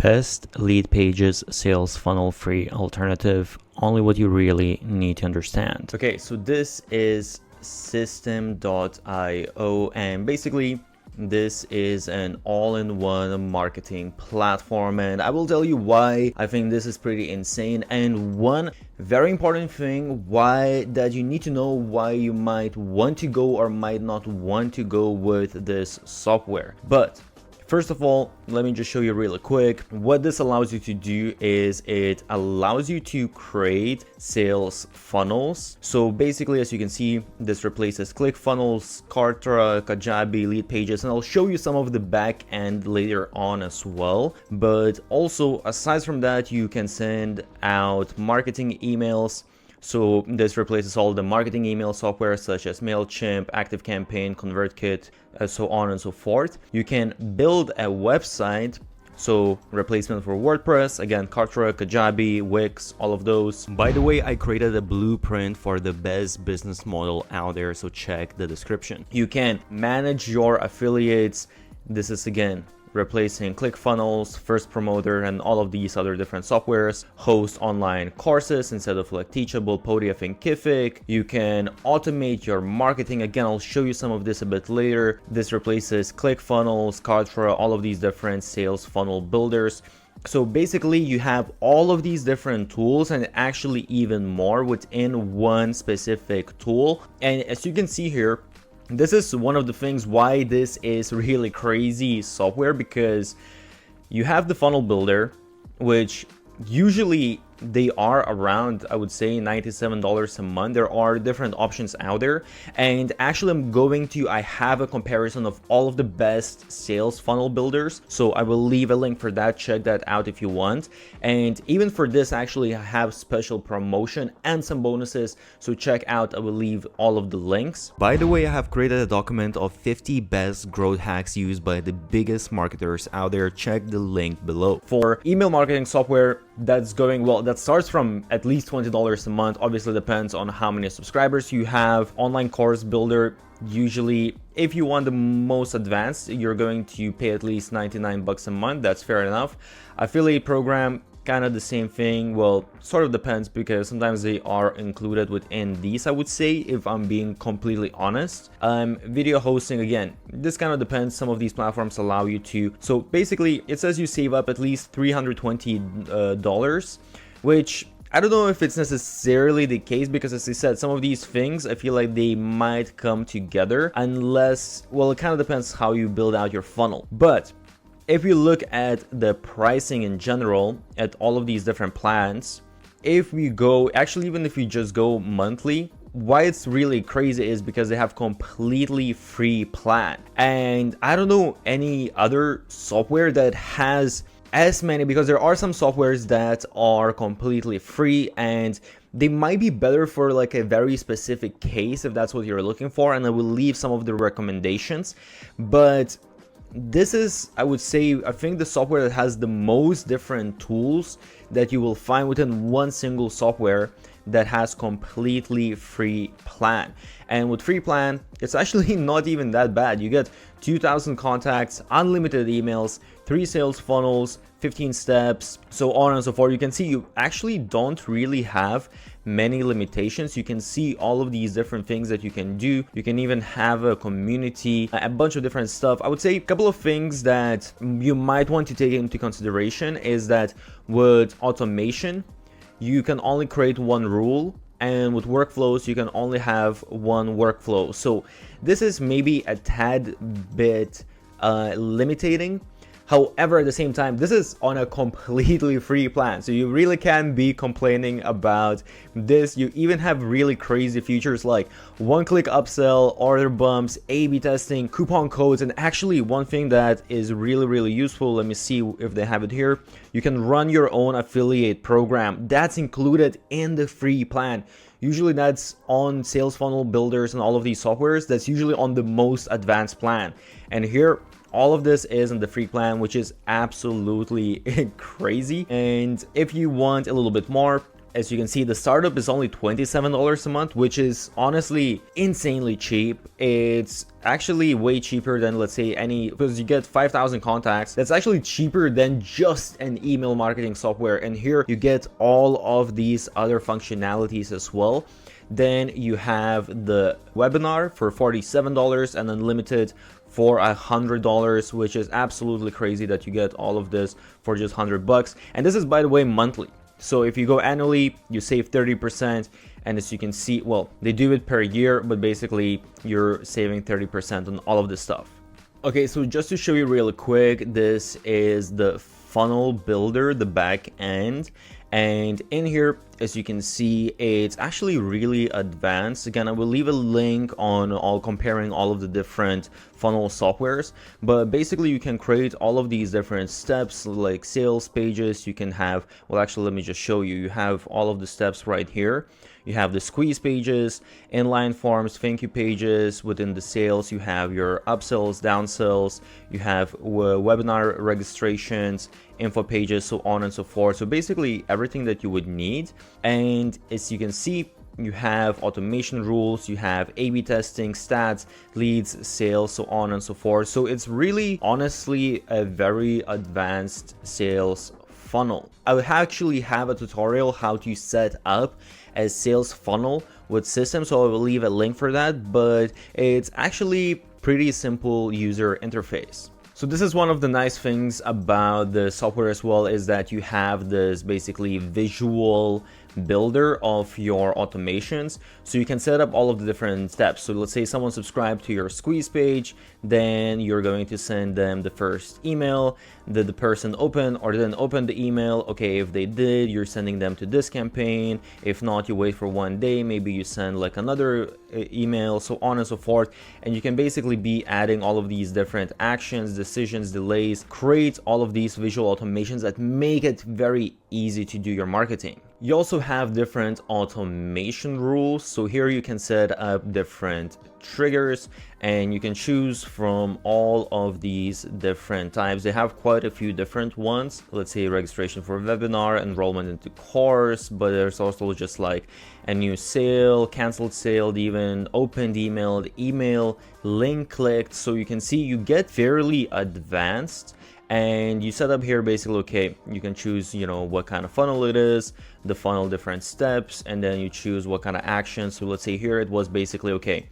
Best Leadpages sales funnel free alternative, only what you really need to understand. Okay, so this is system.io, and basically this is an all-in-one marketing platform, and I will tell you why I think this is pretty insane. And one very important thing why that you need to know why you might want to go or might not want to go with this software. But first of all, let me just show you really quick. What this allows you to do is it allows you to create sales funnels. So basically, as you can see, this replaces ClickFunnels, Kartra, Kajabi, Leadpages, and I'll show you some of the back end later on as well. But also, aside from that, you can send out marketing emails. So this replaces all the marketing email software such as MailChimp, ActiveCampaign, ConvertKit, so on and so forth. You can build a website, so replacement for WordPress, again, Kartra, Kajabi, Wix, all of those. By the way, I created a blueprint for the best business model out there, so check the description. You can manage your affiliates. This is again replacing ClickFunnels, First Promoter, and all of these other different softwares. Host online courses instead of like Teachable, Podia, Thinkific. You can automate your marketing. Again, I'll show you some of this a bit later. This replaces ClickFunnels, Kartra, all of these different sales funnel builders. So basically you have all of these different tools and actually even more within one specific tool. And as you can see here, this is one of the things why this is really crazy software, because you have the funnel builder, which usually they are around, I would say, $97 a month. There are different options out there, and actually I have a comparison of all of the best sales funnel builders, so I will leave a link for that. Check that out if you want. And even for this, actually I have special promotion and some bonuses, so check out. I will leave all of the links. By the way, I have created a document of 50 best growth hacks used by the biggest marketers out there. Check the link below. For email marketing software, that's going well. That starts from at least $20 a month. Obviously depends on how many subscribers you have. Online course builder, usually if you want the most advanced, you're going to pay at least 99 bucks a month. That's fair enough. Affiliate program, kind of the same thing. Well, sort of depends, because sometimes they are included within these, I would say, if I'm being completely honest. Video hosting, again, this kind of depends. Some of these platforms allow you to. So basically it says you save up at least $320, which I don't know if it's necessarily the case, because as I said, some of these things I feel like they might come together unless, well, it kind of depends how you build out your funnel. But if you look at the pricing in general at all of these different plans, if we go, actually even if you just go monthly, why it's really crazy is because they have completely free plan. And I don't know any other software that has as many, because there are some softwares that are completely free and they might be better for like a very specific case if that's what you're looking for, and I will leave some of the recommendations. But this is, I would say, I think the software that has the most different tools that you will find within one single software that has completely free plan. And with free plan, it's actually not even that bad. You get 2,000 contacts, unlimited emails, 3 sales funnels, 15 steps, so on and so forth. You can see you actually don't really have many limitations. You can see all of these different things that you can do. You can even have a community, a bunch of different stuff. I would say a couple of things that you might want to take into consideration is that with automation, you can only create one rule, and with workflows, you can only have one workflow. So this is maybe a tad bit limiting. However, at the same time, this is on a completely free plan, so you really can't be complaining about this. You even have really crazy features like one-click upsell, order bumps, A/B testing, coupon codes, and actually one thing that is really useful, let me see if they have it here, you can run your own affiliate program. That's included in the free plan. Usually that's on sales funnel builders and all of these softwares, that's usually on the most advanced plan. And here, all of this is in the free plan, which is absolutely crazy. And if you want a little bit more, As you can see, the startup is only $27 a month, which is honestly insanely cheap. It's actually way cheaper than, let's say, because you get 5,000 contacts. That's actually cheaper than just an email marketing software. And here you get all of these other functionalities as well. Then you have the webinar for $47 and unlimited for $100, which is absolutely crazy that you get all of this for just $100. And this is, by the way, monthly. So if you go annually, you save 30%. And as you can see, well, they do it per year, but basically you're saving 30% on all of this stuff. Okay, so just to show you really quick, this is the funnel builder, the back end. And in here, as you can see, it's actually really advanced. Again, I will leave a link on comparing all of the different funnel softwares, but basically you can create all of these different steps like sales pages. You can have, well, actually, let me just show you. You have all of the steps right here. You have the squeeze pages, inline forms, thank you pages. Within the sales, you have your upsells, downsells, you have webinar registrations, info pages, so on and so forth. So basically everything that you would need. And as you can see, you have automation rules, you have A/B testing, stats, leads, sales, so on and so forth. So it's really honestly a very advanced sales funnel. I would actually have a tutorial how to set up a sales funnel with systems, so I will leave a link for that, but it's actually pretty simple user interface. So this is one of the nice things about the software as well, is that you have this basically visual builder of your automations, so you can set up all of the different steps. So let's say someone subscribed to your squeeze page, then you're going to send them the first email. Did the person open or didn't open the email? Okay, if they did, you're sending them to this campaign. If not, you wait for 1 day, maybe you send like another email, so on and so forth. And you can basically be adding all of these different actions, decisions, delays, create all of these visual automations that make it very easy to do your marketing. You also have different automation rules. So here you can set up different triggers and you can choose from all of these different types. They have quite a few different ones. Let's say registration for a webinar, enrollment into course, but there's also just like a new sale, canceled sale, even opened email, link clicked. So you can see you get fairly advanced. And you set up here basically, okay, you can choose, you know, what kind of funnel it is, the funnel different steps, and then you choose what kind of action. So let's say here it was basically, okay,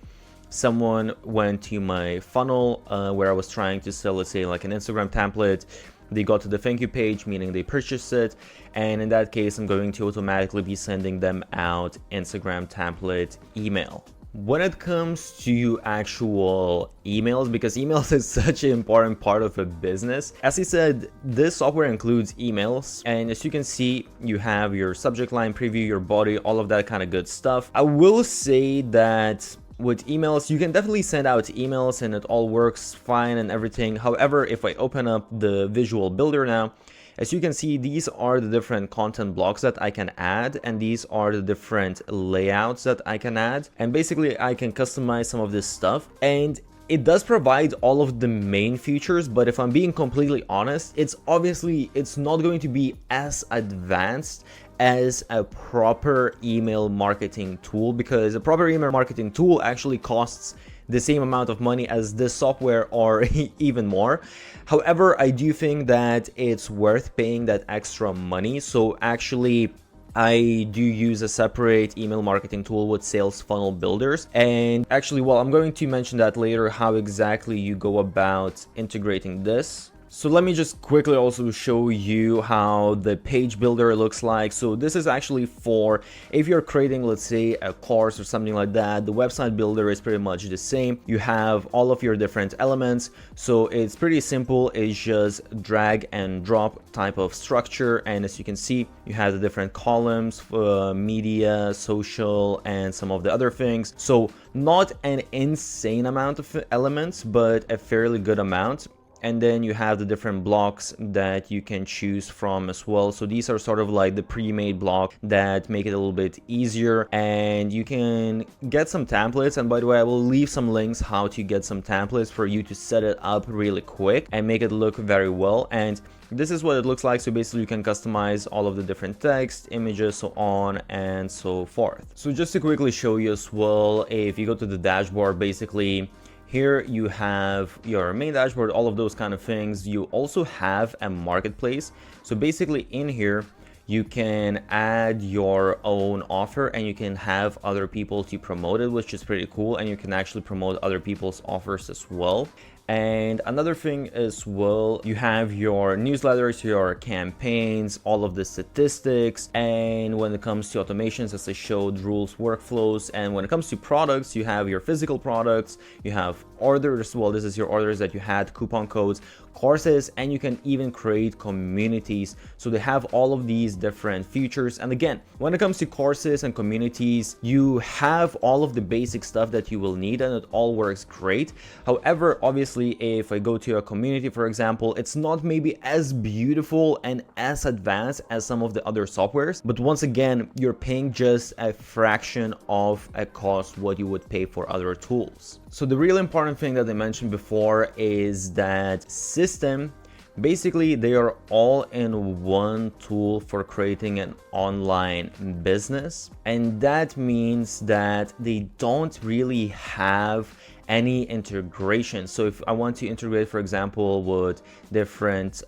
someone went to my funnel where I was trying to sell, let's say like an Instagram template. They got to the thank you page, meaning they purchased it. And in that case, I'm going to automatically be sending them out Instagram template email. When it comes to actual emails, because emails is such an important part of a business, as I said, this software includes emails, and as you can see, you have your subject line, preview, your body, all of that kind of good stuff. I will say that with emails, you can definitely send out emails and it all works fine and everything. However, if I open up the visual builder now, as you can see, these are the different content blocks that I can add, and these are the different layouts that I can add. And basically, I can customize some of this stuff. And it does provide all of the main features, but if I'm being completely honest, it's not going to be as advanced as a proper email marketing tool, because a proper email marketing tool actually costs the same amount of money as this software or even more. However, I do think that it's worth paying that extra money. So actually, I do use a separate email marketing tool with sales funnel builders. And actually, well, I'm going to mention that later, how exactly you go about integrating this. So let me just quickly also show you how the page builder looks like. So this is actually for if you're creating, let's say, a course or something like that. The website builder is pretty much the same. You have all of your different elements. So it's pretty simple. It's just drag and drop type of structure. And as you can see, you have the different columns for media, social, and some of the other things. So not an insane amount of elements, but a fairly good amount. and then you have the different blocks that you can choose from as well. So these are sort of like the pre-made block that make it a little bit easier, and you can get some templates. And by the way, I will leave some links how to get some templates for you to set it up really quick and make it look very well. And this is what it looks like. So basically you can customize all of the different text, images, so on and so forth. So just to quickly show you as well, if you go to the dashboard, basically here you have your main dashboard, all of those kind of things. You also have a marketplace. So basically in here, you can add your own offer and you can have other people to promote it, which is pretty cool. And you can actually promote other people's offers as well. And another thing as well, you have your newsletters, your campaigns, all of the statistics. And when it comes to automations, as I showed, rules, workflows. And when it comes to products, you have your physical products, you have orders. Well, this is your orders that you had, coupon codes, courses, and you can even create communities. So they have all of these different features. And again, when it comes to courses and communities, you have all of the basic stuff that you will need, and it all works great. However, obviously, if I go to a community, for example, it's not maybe as beautiful and as advanced as some of the other softwares, but once again, you're paying just a fraction of a cost what you would pay for other tools. So the real important thing that I mentioned before is that system, basically they are all in one tool for creating an online business, and that means that they don't really have any integration. So if I want to integrate, for example, with different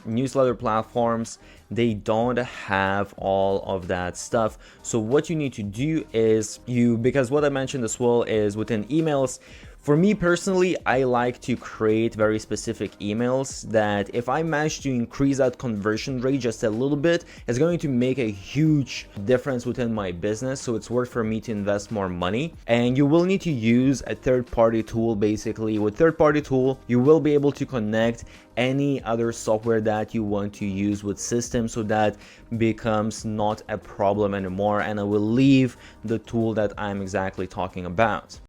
newsletter platforms, they don't have all of that stuff. So what you need to do is because what I mentioned as well is within emails, for me personally, I like to create very specific emails that if I manage to increase that conversion rate just a little bit, it's going to make a huge difference within my business. So it's worth for me to invest more money. And you will need to use a third-party tool. Basically, with third-party tool, you will be able to connect any other software that you want to use with system, so that becomes not a problem anymore. And I will leave the tool that I'm exactly talking about.